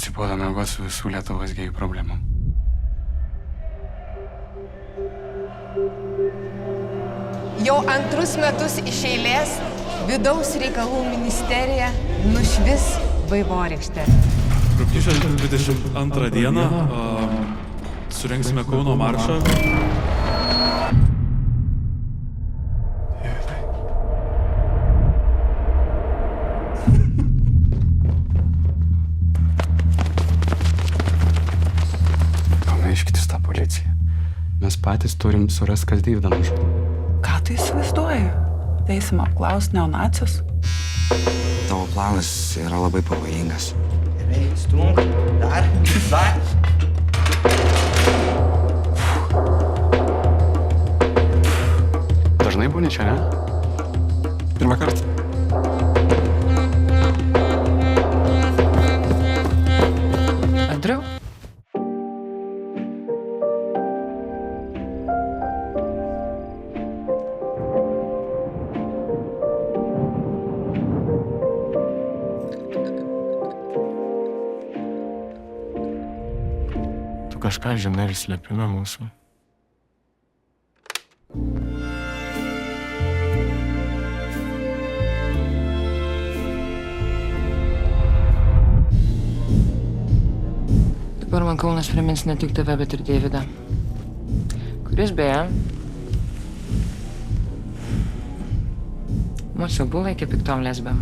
atsibodo miegoti su visų Lietuvos gėjų problemom. Jau antrus metus iš eilės Vidaus reikalų ministerija nušvis vaivorykštę. Rugpjūčio 22 dieną surengsime Kauno maršą. Pamaiškit tą policiją. Mes patys turim surasti, kas Deividą nužudė. Ką tu įsivaizduoji? Eisim apklausti neonacius? Tavo planas yra labai pavojingas. Gerai, stumk. Dar. Dažnai būni čia, ne? Pirmą kartą. Andriau? Tu kažką žinai ir slėpime mūsų. Dabar man Kaunas primins ne tik tave, bet ir Deividą, kuris beje mus abu laikė piktom lesbėm.